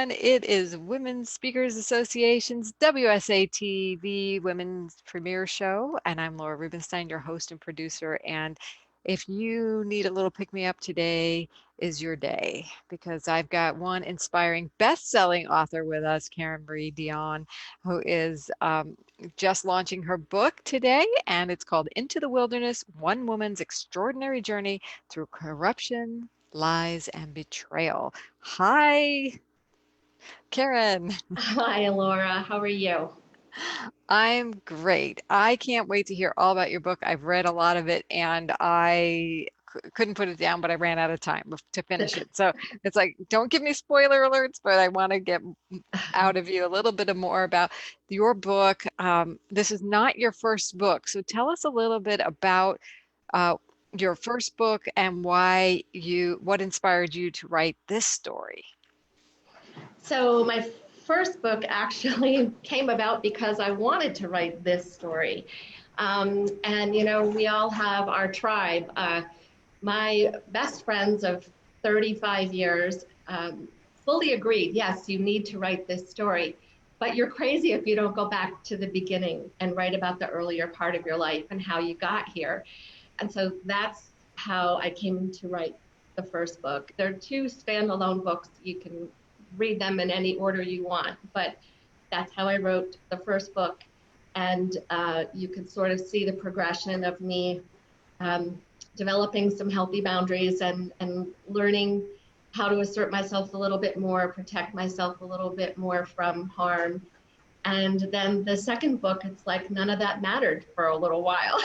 everyone. It is Women's Speakers Association's WSAT, the women's premier show. And I'm Laura Rubenstein, your host and producer. And if you need a little pick me up, today is your day because I've got one inspiring best-selling author with us, Karen Marie Dion, who is just launching her book today. And it's called Into the Wilderness, One Woman's Extraordinary Journey Through Corruption, Lies, and Betrayal. Hi, Karen. Hi, Laura. How are you? I'm great. I can't wait to hear all about your book. I've read a lot of it and I couldn't put it down, but I ran out of time to finish it. So it's like, don't give me spoiler alerts, but I want to get out of you a little bit more about your book. This is not your first book. So tell us a little bit about uh, your first book and what inspired you to write this story. So, my first book actually came about because I wanted to write this story. We all have our tribe. My best friends of 35 years fully agreed, yes, you need to write this story. But you're crazy if you don't go back to the beginning and write about the earlier part of your life and how you got here. And so that's how I came to write the first book. There are two standalone books. You can read them in any order you want, but that's how I wrote the first book. And you can sort of see the progression of me developing some healthy boundaries and learning how to assert myself a little bit more, protect myself a little bit more from harm. And then the second book, it's like none of that mattered for a little while.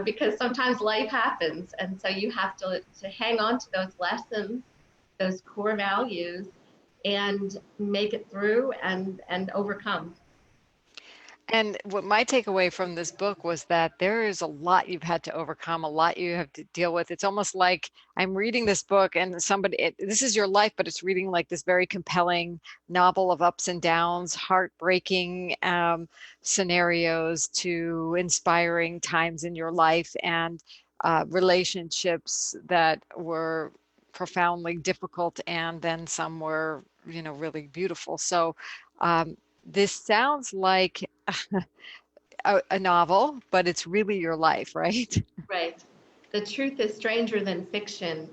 Because sometimes life happens. And so you have to hang on to those lessons, those core values, and make it through and overcome. And what my takeaway from this book was that there is a lot you've had to overcome, a lot you have to deal with. It's almost like I'm reading this book and this is your life, but it's reading like this very compelling novel of ups and downs, heartbreaking scenarios to inspiring times in your life and relationships that were profoundly difficult and then some were, really beautiful. So, this sounds like a novel, but it's really your life, right? Right. The truth is stranger than fiction.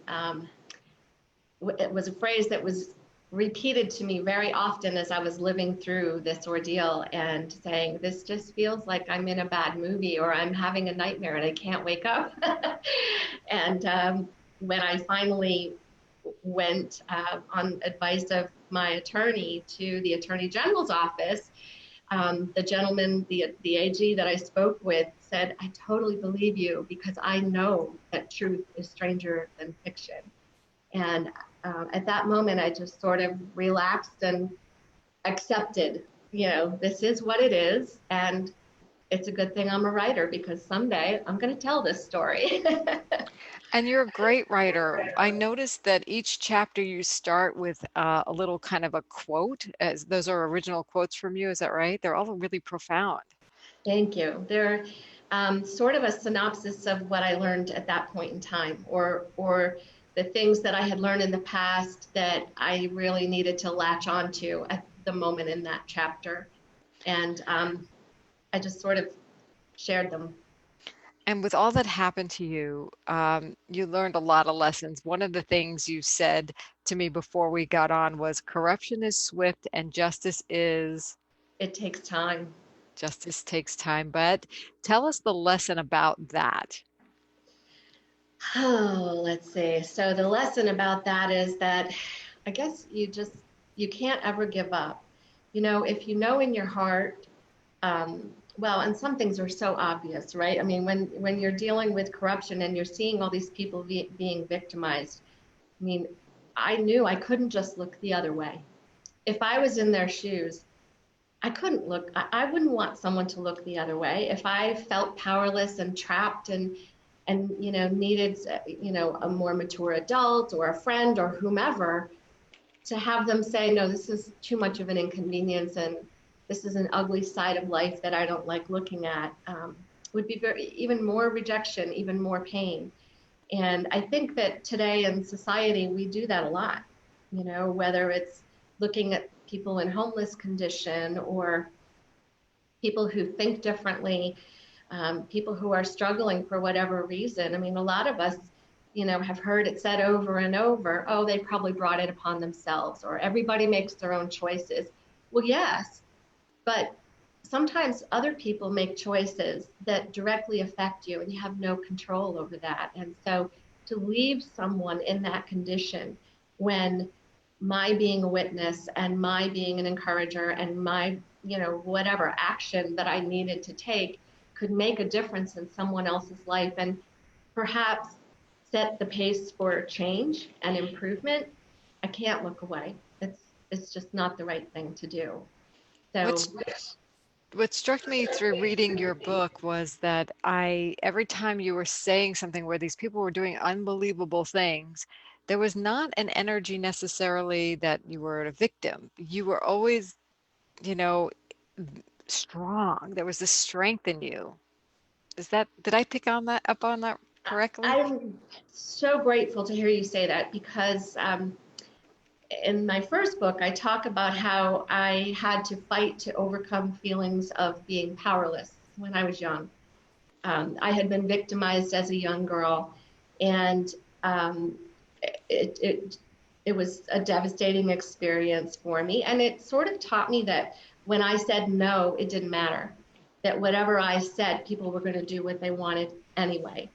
It was a phrase that was repeated to me very often as I was living through this ordeal and saying, this just feels like I'm in a bad movie or I'm having a nightmare and I can't wake up. and when I finally went on advice of my attorney to the Attorney General's office, the gentleman, the AG that I spoke with said, I totally believe you because I know that truth is stranger than fiction. And at that moment, I just sort of relaxed and accepted, this is what it is. And it's a good thing I'm a writer because someday I'm going to tell this story. And you're a great writer. I noticed that each chapter you start with a little kind of a quote, as those are original quotes from you. Is that right? They're all really profound. Thank you. They're sort of a synopsis of what I learned at that point in time, or the things that I had learned in the past that I really needed to latch onto at the moment in that chapter. And I just sort of shared them. And with all that happened to you, you learned a lot of lessons. One of the things you said to me before we got on was corruption is swift and It takes time. justice takes time. But tell us the lesson about that. Oh, let's see. So the lesson about that is that I guess you can't ever give up. If you know in your heart, and some things are so obvious, right? I mean, when you're dealing with corruption and you're seeing all these people being victimized, I mean, I knew I couldn't just look the other way. If I was in their shoes, I couldn't look, I wouldn't want someone to look the other way. If I felt powerless and trapped and needed a more mature adult or a friend or whomever to have them say, no, this is too much of an inconvenience and this is an ugly side of life that I don't like looking at, would be even more rejection, even more pain. And I think that today in society we do that a lot. whether it's looking at people in homeless condition or people who think differently, people who are struggling for whatever reason. I mean, a lot of us, have heard it said over and over, oh, they probably brought it upon themselves, or everybody makes their own choices. Well, yes, but sometimes other people make choices that directly affect you and you have no control over that. And so to leave someone in that condition when my being a witness and my being an encourager and my, whatever action that I needed to take could make a difference in someone else's life and perhaps set the pace for change and improvement, I can't look away. It's just not the right thing to do. So What's what struck me through reading your book was that every time you were saying something where these people were doing unbelievable things, there was not an energy necessarily that you were a victim. You were always, you know, strong. There was this strength in you. Did I pick up on that correctly? I'm so grateful to hear you say that because in my first book, I talk about how I had to fight to overcome feelings of being powerless when I was young. I had been victimized as a young girl, and um, it, it it was a devastating experience for me. And it sort of taught me that when I said no, it didn't matter. That whatever I said, people were going to do what they wanted anyway.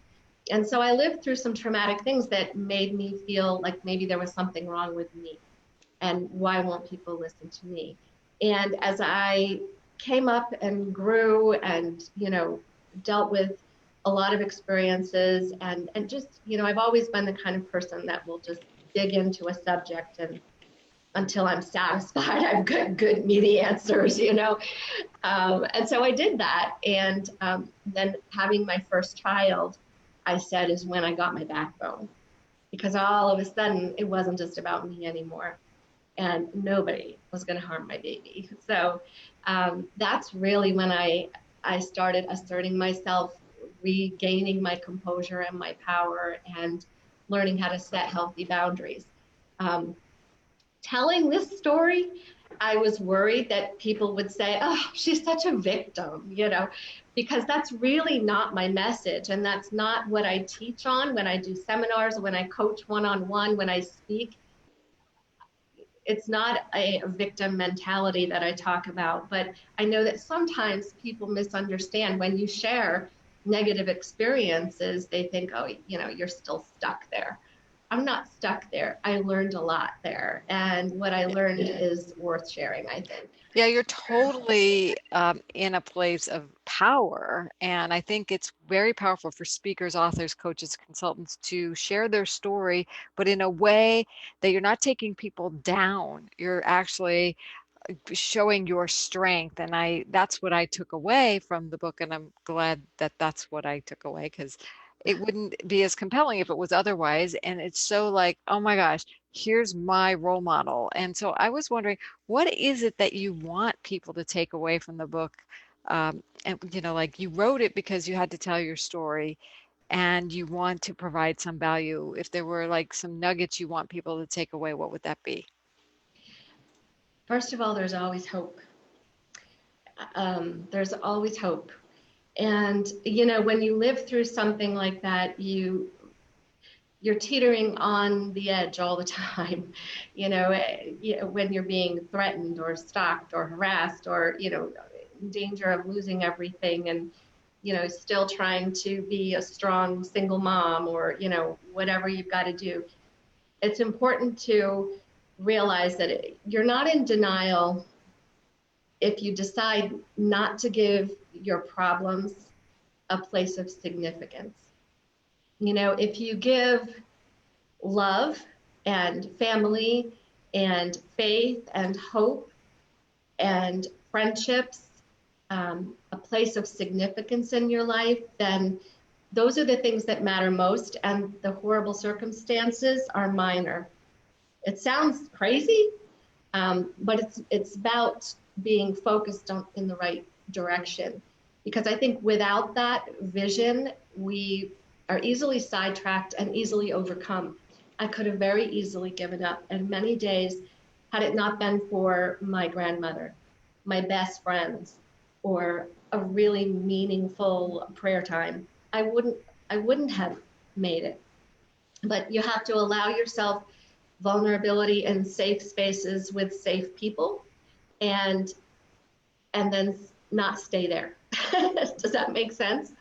And so I lived through some traumatic things that made me feel like maybe there was something wrong with me and why won't people listen to me? And as I came up and grew and, dealt with a lot of experiences and just, I've always been the kind of person that will just dig into a subject and until I'm satisfied, I've got good, meaty answers. And so I did that. And then having my first child, I said, is when I got my backbone because all of a sudden it wasn't just about me anymore and nobody was going to harm my baby. So that's really when I started asserting myself, regaining my composure and my power, and learning how to set healthy boundaries. Um, Telling this story, I was worried that people would say, oh, she's such a victim, because that's really not my message. And that's not what I teach on when I do seminars, when I coach one-on-one, when I speak. It's not a victim mentality that I talk about, but I know that sometimes people misunderstand when you share negative experiences, they think, oh, you're still stuck there. I'm not stuck there. I learned a lot there. And what I learned is worth sharing, I think. Yeah, you're totally in a place of power. And I think it's very powerful for speakers, authors, coaches, consultants to share their story, but in a way that you're not taking people down. You're actually showing your strength. And that's what I took away from the book. And I'm glad that that's what I took away because it wouldn't be as compelling if it was otherwise. And it's so like, oh my gosh, here's my role model. And so I was wondering, what is it that you want people to take away from the book? And like you wrote it because you had to tell your story and you want to provide some value. If there were like some nuggets you want people to take away, what would that be? First of all, there's always hope. There's always hope. And, when you live through something like that, you're teetering on the edge all the time, when you're being threatened or stalked or harassed or, in danger of losing everything and, still trying to be a strong single mom or, whatever you've got to do. It's important to realize that you're not in denial if you decide not to give your problems a place of significance. If you give love and family and faith and hope and friendships a place of significance in your life, then those are the things that matter most, and the horrible circumstances are minor. It sounds crazy, but it's about being focused in the right direction. Because I think without that vision, we are easily sidetracked and easily overcome. I could have very easily given up. And many days, had it not been for my grandmother, my best friends, or a really meaningful prayer time, I wouldn't I wouldn't have made it. But you have to allow yourself vulnerability and safe spaces with safe people, and then not stay there. Does that make sense?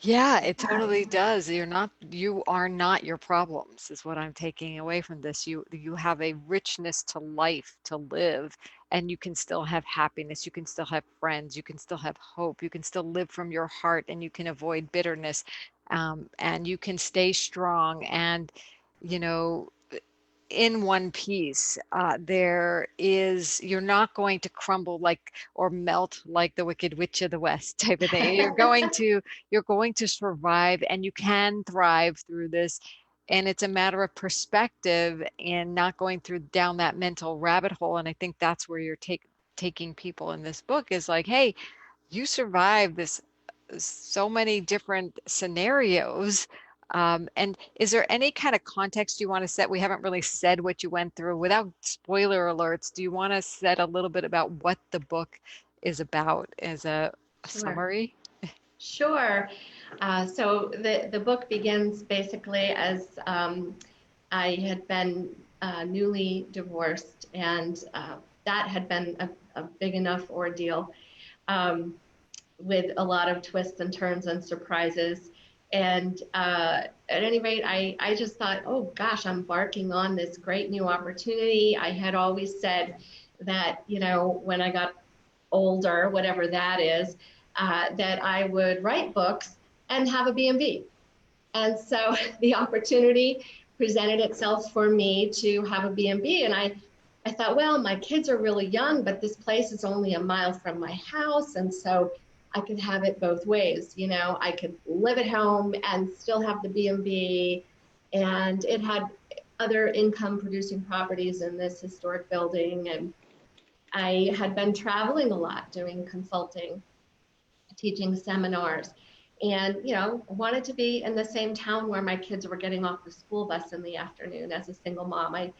Yeah, it totally does. You are not your problems, is what I'm taking away from this. You have a richness to life to live, and you can still have happiness, you can still have friends, you can still have hope, you can still live from your heart, and you can avoid bitterness, and you can stay strong and, you know, in one piece. You're not going to crumble like or melt like the Wicked Witch of the West type of thing. You're going to survive, and you can thrive through this. And it's a matter of perspective and not going through down that mental rabbit hole. And I think that's where you're taking people in this book is like, hey, you survived this so many different scenarios. And is there any kind of context you want to set? We haven't really said what you went through. Without spoiler alerts, do you want to set a little bit about what the book is about as a Sure. summary? Sure. So the book begins basically as I had been newly divorced, and that had been a big enough ordeal, um, with a lot of twists and turns and surprises. And at any rate, I just thought, oh gosh, I'm embarking on this great new opportunity. I had always said that, when I got older, whatever that is, that I would write books and have a B&B. And so the opportunity presented itself for me to have a B&B. And I thought, well, my kids are really young, but this place is only a mile from my house. And so I could have it both ways. I could live at home and still have the B&B. And it had other income producing properties in this historic building. And I had been traveling a lot doing consulting, teaching seminars, and wanted to be in the same town where my kids were getting off the school bus in the afternoon. As a single mom, I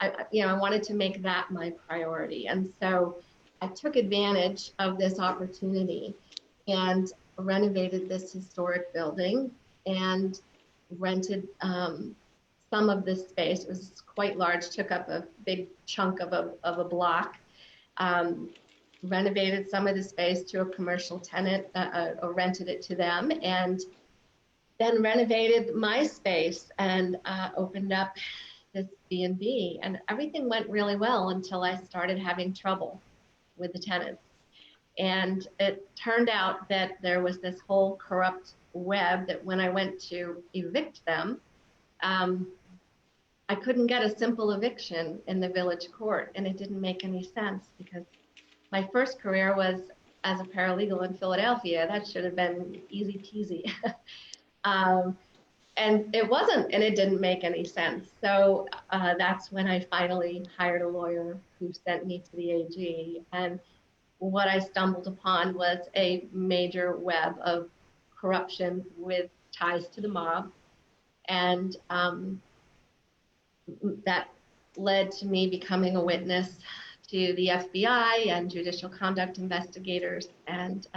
wanted to make that my priority, and so I took advantage of this opportunity and renovated this historic building and rented some of this space. It was quite large, took up a big chunk of a block. Um, Renovated some of the space to a commercial tenant, or rented it to them, and then renovated my space and opened up this B&B. And everything went really well until I started having trouble with the tenants. And it turned out that there was this whole corrupt web that when I went to evict them, um, I couldn't get a simple eviction in the village court. And it didn't make any sense because my first career was as a paralegal in Philadelphia. That should have been easy peasy. um, and it wasn't, and it didn't make any sense. So that's when I finally hired a lawyer who sent me to the AG. And what I stumbled upon was a major web of corruption with ties to the mob. And that led to me becoming a witness to the FBI and judicial conduct investigators and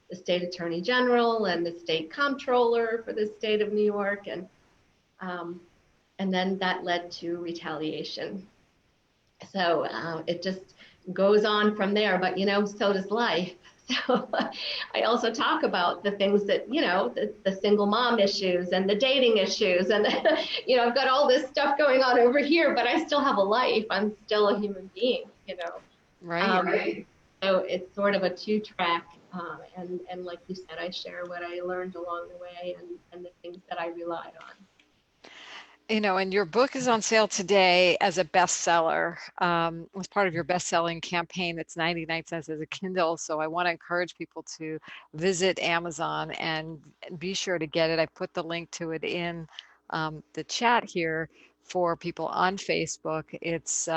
the state attorney general and the state comptroller for the state of New York. Um, and then that led to retaliation. So it just goes on from there, but so does life. So I also talk about the things that, the single mom issues and the dating issues. And, I've got all this stuff going on over here, but I still have a life. I'm still a human being. Right. Right. So it's sort of a two-track. And like you said, I share what I learned along the way and the things that I relied on. And your book is on sale today as a bestseller. As part of your best-selling campaign, that's 99 cents as a Kindle. So I want to encourage people to visit Amazon and be sure to get it. I put the link to it in the chat here for people on Facebook. It's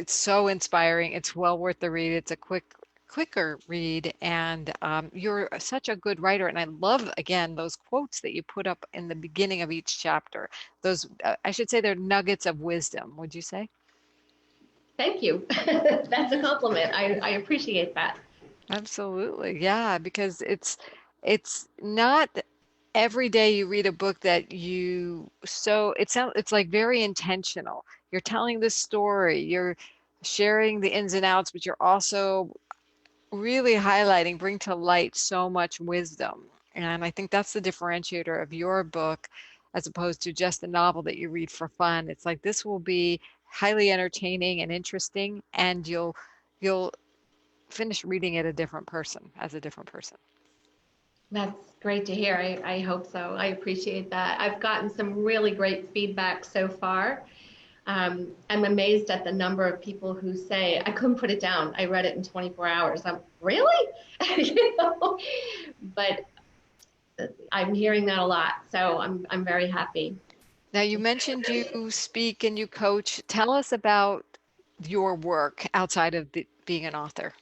so inspiring. It's well worth the read. It's a quick quicker read, and you're such a good writer. And I love, again, those quotes that you put up in the beginning of each chapter. Those, I should say, they're nuggets of wisdom, would you say? Thank you. That's a compliment. I appreciate that. Absolutely. Yeah, because it's not every day you read a book that you so it sounds it's like very intentional. You're telling this story, you're sharing the ins and outs, but you're also really highlighting, bring to light so much wisdom. And I think that's the differentiator of your book as opposed to just a novel that you read for fun. It's like this will be highly entertaining and interesting, and you'll finish reading it a different person, as a different person. That's great to hear. I hope so. I appreciate that. I've gotten some really great feedback so far. I'm amazed at the number of people who say, I couldn't put it down. I read it in 24 hours. I'm really? You know? But I'm hearing that a lot. So I'm very happy. Now, you mentioned you speak and you coach. Tell us about your work outside of being an author.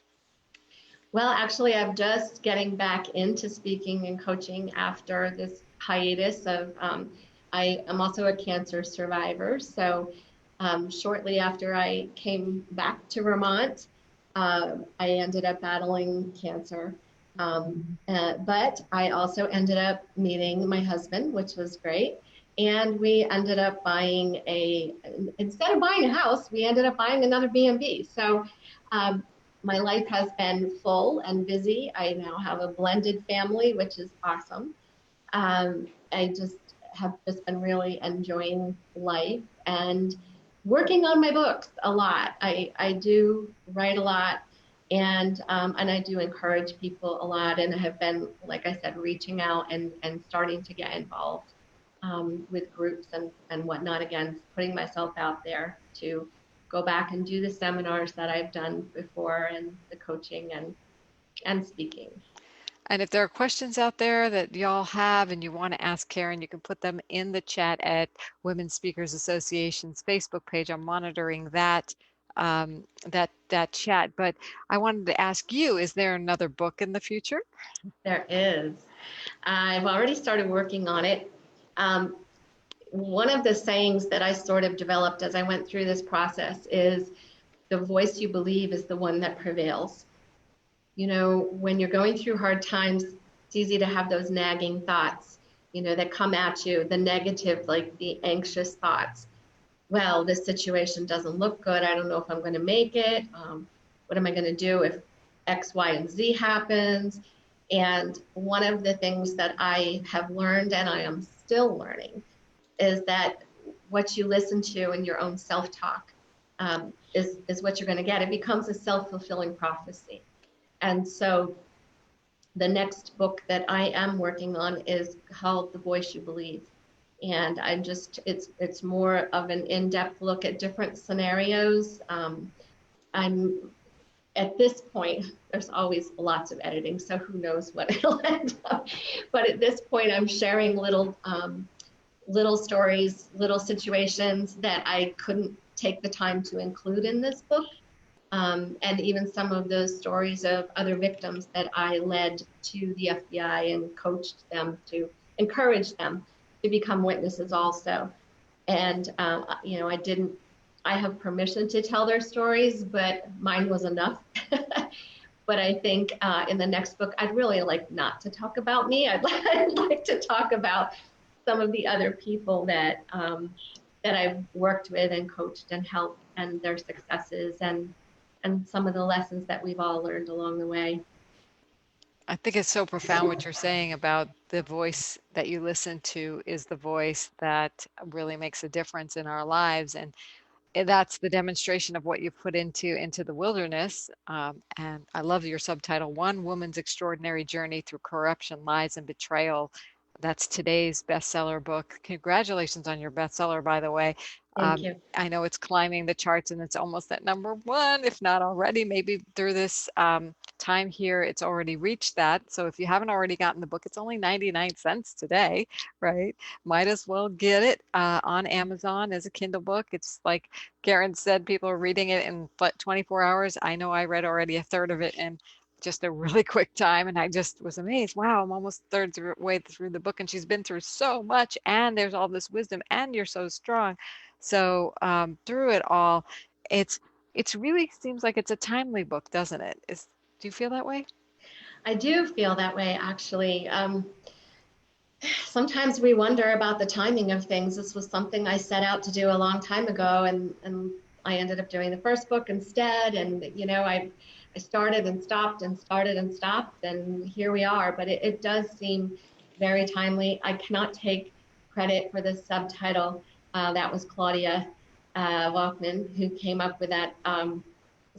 Well, actually, I'm just getting back into speaking and coaching after this hiatus of, I am also a cancer survivor. So shortly after I came back to Vermont, I ended up battling cancer. But I also ended up meeting my husband, which was great. And we ended up instead of buying a house, we ended up buying another B&B. So um, my life has been full and busy. I now have a blended family, which is awesome. I just have just been really enjoying life and working on my books a lot. I do write a lot, and I do encourage people a lot, and I have been, like I said, reaching out and starting to get involved with groups and whatnot. Again, putting myself out there to go back and do the seminars that I've done before and the coaching and speaking. And if there are questions out there that y'all have and you want to ask Karen, you can put them in the chat at Women Speakers Association's Facebook page. I'm monitoring that chat. But I wanted to ask you, is there another book in the future? There is. I've already started working on it. Um, One of the sayings that I sort of developed as I went through this process is the voice you believe is the one that prevails. You know, when you're going through hard times, it's easy to have those nagging thoughts, that come at you, the negative, like the anxious thoughts. Well, this situation doesn't look good. I don't know if I'm going to make it. What am I going to do if X, Y, and Z happens? And one of the things that I have learned, and I am still learning, is that what you listen to in your own self-talk is what you're going to get. It becomes a self-fulfilling prophecy. And so the next book that I am working on is called The Voice You Believe. And it's more of an in-depth look at different scenarios. I'm at this point, there's always lots of editing, so who knows what it'll end up. But at this point, I'm sharing little stories, little situations that I couldn't take the time to include in this book. And even some of those stories of other victims that I led to the FBI and coached them to encourage them to become witnesses also. And, I have permission to tell their stories, but mine was enough. But I think in the next book, I'd really like not to talk about me. I'd like to talk about some of the other people that I've worked with and coached and helped, and their successes and some of the lessons that we've all learned along the way. I think it's so profound what you're saying about the voice that you listen to is the voice that really makes a difference in our lives. And that's the demonstration of what you put into the wilderness. And I love your subtitle, One Woman's Extraordinary Journey Through Corruption, Lies, and Betrayal. That's today's bestseller book. Congratulations on your bestseller, by the way. Thank you. I know it's climbing the charts and it's almost at number one, if not already, maybe through this time here, it's already reached that. So if you haven't already gotten the book, it's only 99 cents today, right? Might as well get it on Amazon as a Kindle book. It's like Karen said, people are reading it in 24 hours. I know I read already a third of it in just a really quick time, and I just was amazed. Wow, I'm almost third way through the book, and she's been through so much, and there's all this wisdom, and you're so strong. So through it all, it's it's really seems like it's a timely book, doesn't it? Do you feel that way? I do feel that way, actually. Sometimes we wonder about the timing of things. This was something I set out to do a long time ago, and I ended up doing the first book instead. And I started and stopped and started and stopped, and here we are. But it does seem very timely. I cannot take credit for the subtitle. That was Claudia Walkman who came up with that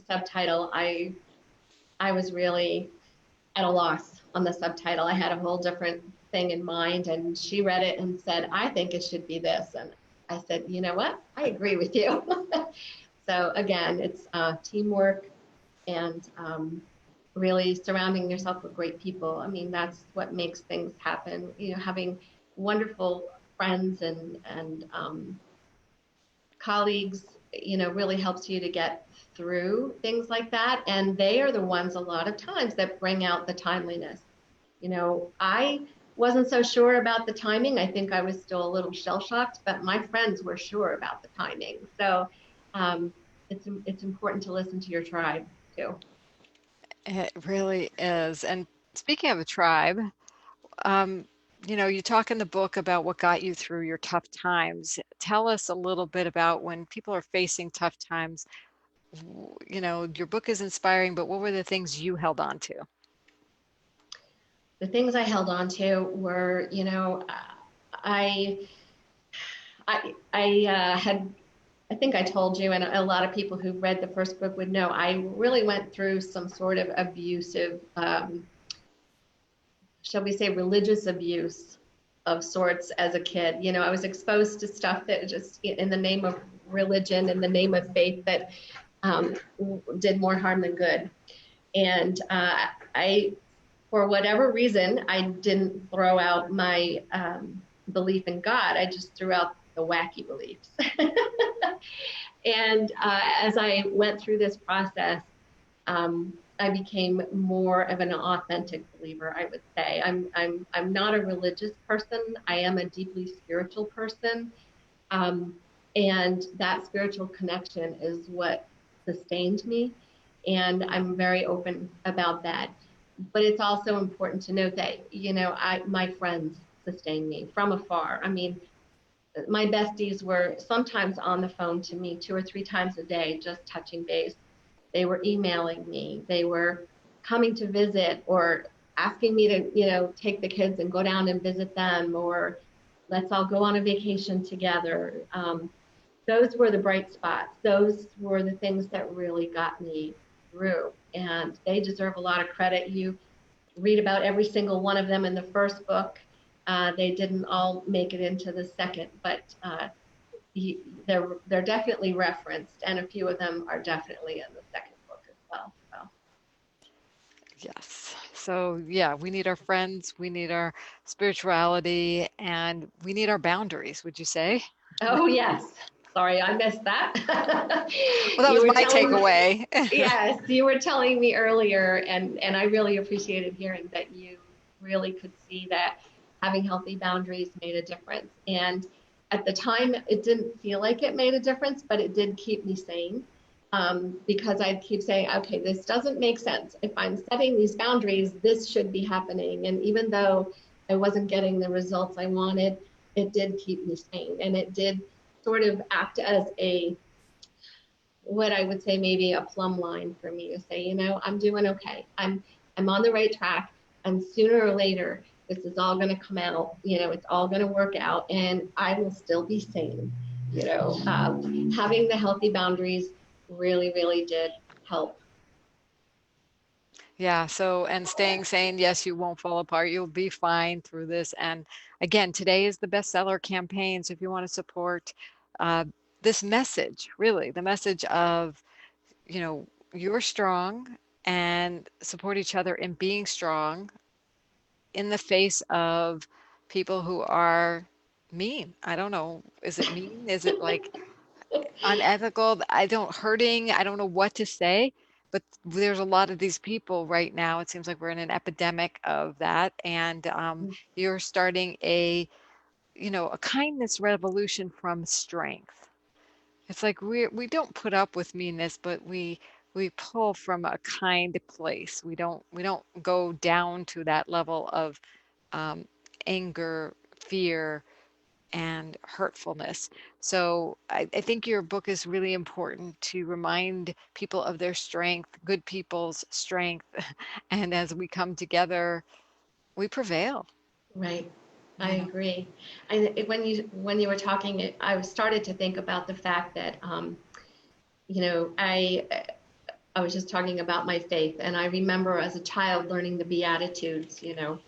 subtitle. I was really at a loss on the subtitle. I had a whole different thing in mind, and she read it and said, I think it should be this. And I said, you know what? I agree with you. So again, it's teamwork and really surrounding yourself with great people. I mean, that's what makes things happen. Having wonderful friends and colleagues, really helps you to get through things like that. And they are the ones a lot of times that bring out the timeliness. I wasn't so sure about the timing. I think I was still a little shell shocked, but my friends were sure about the timing. So it's important to listen to your tribe too. It really is. And speaking of a tribe, um, you talk in the book about what got you through your tough times. Tell us a little bit about when people are facing tough times. Your book is inspiring, but what were the things you held on to? The things I held on to were, I I had, I think I told you, and a lot of people who read the first book would know, I really went through some sort of abusive, shall we say, religious abuse of sorts as a kid. I was exposed to stuff that just, in the name of religion, in the name of faith, that um, did more harm than good. And for whatever reason, I didn't throw out my belief in God. I just threw out the wacky beliefs. And as I went through this process, I became more of an authentic believer, I would say. I'm not a religious person. I am a deeply spiritual person. Um, and that spiritual connection is what sustained me. And I'm very open about that. But it's also important to note that, my friends sustained me from afar. I mean, my besties were sometimes on the phone to me 2 or 3 times a day, just touching base. They were emailing me. They were coming to visit or asking me to, take the kids and go down and visit them, or let's all go on a vacation together. Those were the bright spots. Those were the things that really got me through. And they deserve a lot of credit. You read about every single one of them in the first book. They didn't all make it into the second, but they're definitely referenced, and a few of them are definitely in the second book as well. So. Yes. So, yeah, we need our friends, we need our spirituality, and we need our boundaries, would you say? Oh yes, sorry I missed that. Well, that You was were my telling me, takeaway. yes, you were telling me earlier, and I really appreciated hearing that you really could see that having healthy boundaries made a difference. And at the time, it didn't feel like it made a difference, but it did keep me sane. Because I'd keep saying, okay, this doesn't make sense. If I'm setting these boundaries, this should be happening. And even though I wasn't getting the results I wanted, it did keep me sane. And it did sort of act as what I would say maybe a plumb line for me to say, I'm doing okay. I'm on the right track. And sooner or later, this is all going to come out. It's all going to work out, and I will still be sane. Having the healthy boundaries really, really did help. Yeah, so and staying sane, yes, you won't fall apart. You'll be fine through this. And again, today is the bestseller campaign. So if you want to support uh, this message, really, the message of, you're strong. and support each other in being strong in the face of people who are mean. I don't know. Is it mean? Is it like unethical? I don't hurting. I don't know what to say. But there's a lot of these people right now. It seems like we're in an epidemic of that. And you're starting a kindness revolution from strength. It's like we don't put up with meanness, but we pull from a kind place. We don't go down to that level of um, anger, fear, and hurtfulness. So I think your book is really important to remind people of their strength, good people's strength, and as we come together, we prevail. Right. I You know. agree. And when you were talking, I started to think about the fact that you know, I was just talking about my faith, and I remember as a child learning the Beatitudes. You know,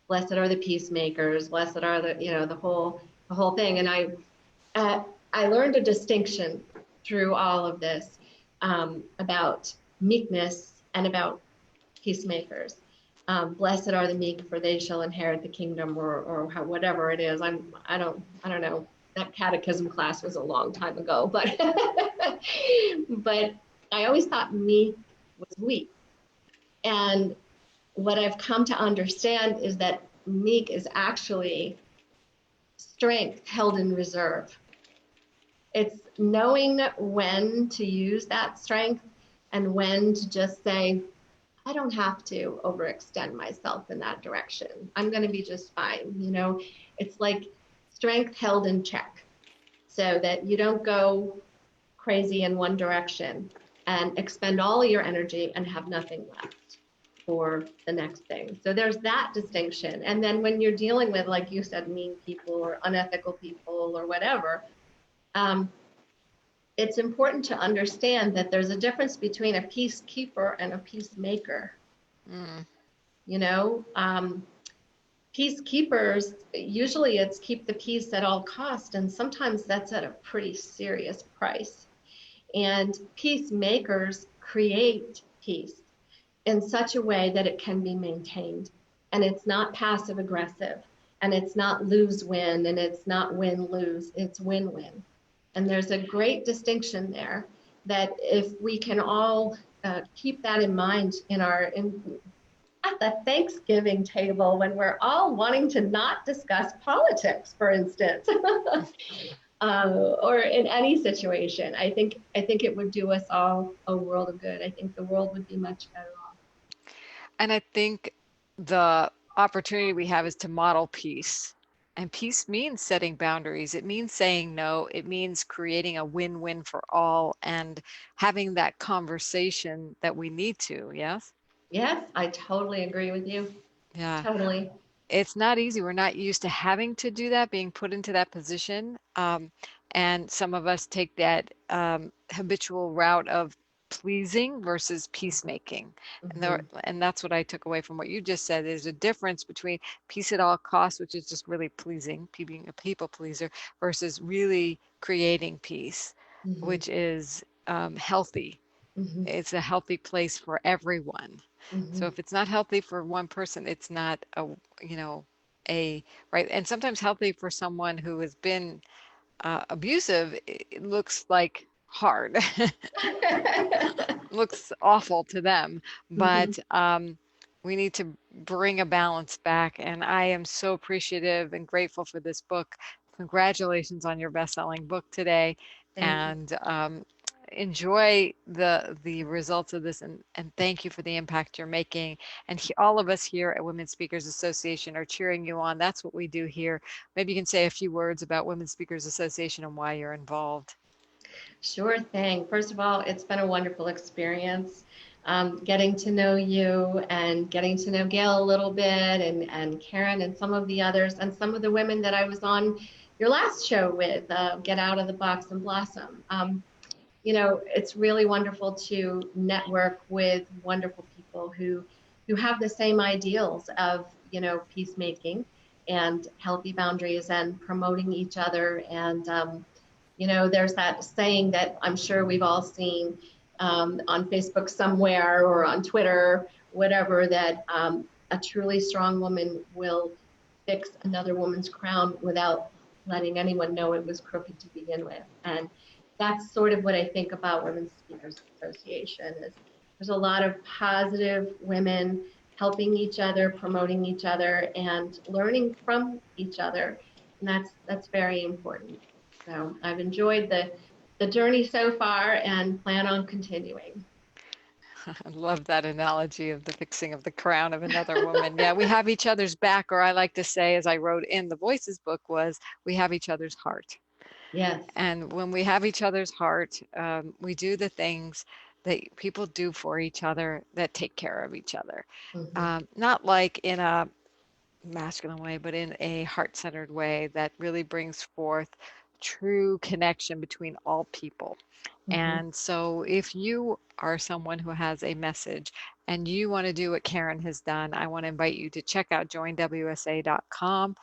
blessed are the peacemakers, blessed are the whole thing. And I learned a distinction through all of this about meekness and about peacemakers. Blessed are the meek, for they shall inherit the kingdom, or whatever it is. I don't know. That catechism class was a long time ago, but but I always thought meek was weak. And what I've come to understand is that meek is actually strength held in reserve. It's knowing when to use that strength and when to just say, I don't have to overextend myself in that direction. I'm going to be just fine. It's like strength held in check so that you don't go crazy in one direction and expend all your energy and have nothing left for the next thing. So there's that distinction. And then when you're dealing with, like you said, mean people or unethical people or whatever, um, it's important to understand that there's a difference between a peacekeeper and a peacemaker. Mm, You know, peacekeepers, usually it's keep the peace at all cost, and sometimes that's at a pretty serious price. And peacemakers create peace in such a way that it can be maintained. And it's not passive aggressive, and it's not lose win, and it's not win lose, it's win win. And there's a great distinction there that if we can all keep that in mind at the Thanksgiving table when we're all wanting to not discuss politics, for instance, or in any situation, I think it would do us all a world of good. I think the world would be much better off. and I think the opportunity we have is to model peace. And peace means setting boundaries. It means saying no. It means creating a win-win for all and having that conversation that we need to. Yes? Yes, I totally agree with you. Yeah. Totally. It's not easy. We're not used to having to do that, being put into that position. And some of us take that habitual route of pleasing versus peacemaking. Mm-hmm. And that's what I took away from what you just said. There's a difference between peace at all costs, which is just really pleasing, being a people pleaser, versus really creating peace, Mm-hmm. which is healthy. Mm-hmm. It's a healthy place for everyone. Mm-hmm. So if it's not healthy for one person, it's not you know, a right. And sometimes healthy for someone who has been abusive, it looks like hard, looks awful to them. Mm-hmm. But we need to bring a balance back. And I am so appreciative and grateful for this book. Congratulations on your best-selling book today. Thank you. And enjoy the results of this and thank you for the impact you're making. And all of us here at Women Speakers Association are cheering you on. That's what we do here. Maybe you can say a few words about Women Speakers Association and why you're involved. Sure thing. First of all, it's been a wonderful experience getting to know you and getting to know Gail a little bit and Karen and some of the others and some of the women that I was on your last show with, Get Out of the Box and Blossom. It's really wonderful to network with wonderful people who have the same ideals of, peacemaking and healthy boundaries and promoting each other. And there's that saying that I'm sure we've all seen. on Facebook somewhere or on Twitter, whatever, that a truly strong woman will fix another woman's crown without letting anyone know it was crooked to begin with. And that's sort of what I think about Women's Speakers Association is there's a lot of positive women helping each other, promoting each other, and learning from each other. And that's very important. So I've enjoyed the journey so far and plan on continuing. I love that analogy of the fixing of the crown of another woman. Yeah, we have each other's back, or I like to say, as I wrote in the Voices book, was we have each other's heart. Yes. And when we have each other's heart, we do the things that people do for each other that take care of each other. Mm-hmm. Not like in a masculine way, but in a heart-centered way that really brings forth true connection between all people. Mm-hmm. And so if you are someone who has a message and you want to do what Karen has done, I want to invite you to check out joinwsa.com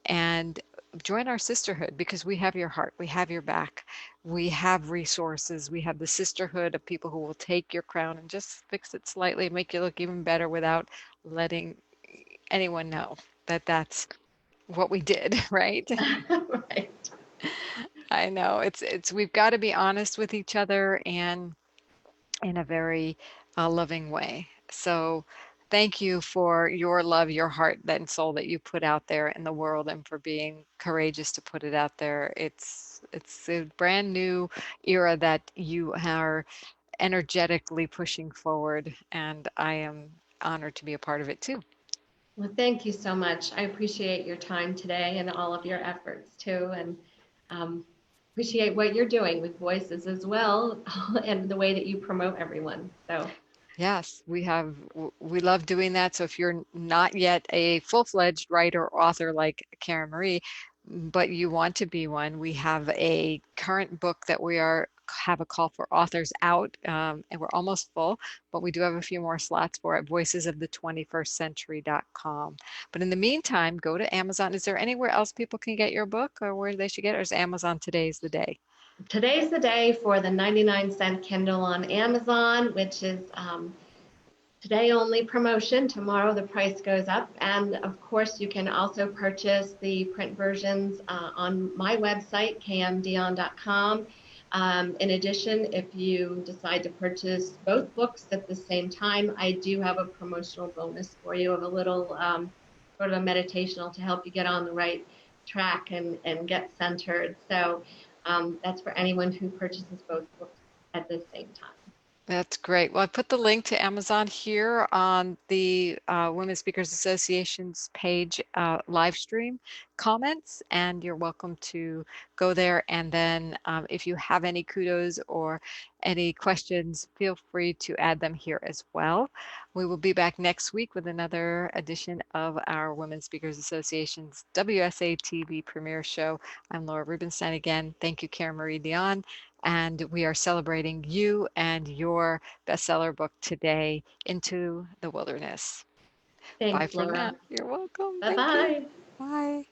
and join our sisterhood because we have your heart, we have your back, we have resources, we have the sisterhood of people who will take your crown and just fix it slightly, make you look even better without letting anyone know that that's what we did, right? Right. I know it's we've got to be honest with each other and in a very loving way. So thank you for your love, your heart, and soul that you put out there in the world and for being courageous to put it out there. It's a brand new era that you are energetically pushing forward, and I am honored to be a part of it too. Well, thank you so much. I appreciate your time today and all of your efforts too, and um, appreciate what you're doing with voices as well, and the way that you promote everyone. So Yes, we love doing that. So if you're not yet a full-fledged writer or author like Karen Marie, but you want to be one, we have a current book that we are have a call for authors out, and we're almost full, but we do have a few more slots for it, voicesofthe21stcentury.com. But in the meantime, go to Amazon. Is there anywhere else people can get your book or where they should get it, or is Amazon today's the day? today's the day for the 99-cent Kindle on Amazon, which is today only promotion. Tomorrow the price goes up. And of course, you can also purchase the print versions on my website, kmdion.com. In addition, if you decide to purchase both books at the same time, I do have a promotional bonus for you of a little sort of a meditational to help you get on the right track and get centered. So that's for anyone who purchases both books at the same time. That's great. Well, I put the link to Amazon here on the Women Speakers Association's page live stream comments, and you're welcome to go there. And then if you have any kudos or any questions, feel free to add them here as well. We will be back next week with another edition of our Women Speakers Association's WSA TV premiere show. I'm Laura Rubenstein again. Thank you, Karen Marie Dion. And we are celebrating you and your bestseller book today, Into the Wilderness. Bye Thanks, for now. Laura. You're welcome. Thank you. Bye-bye. Bye.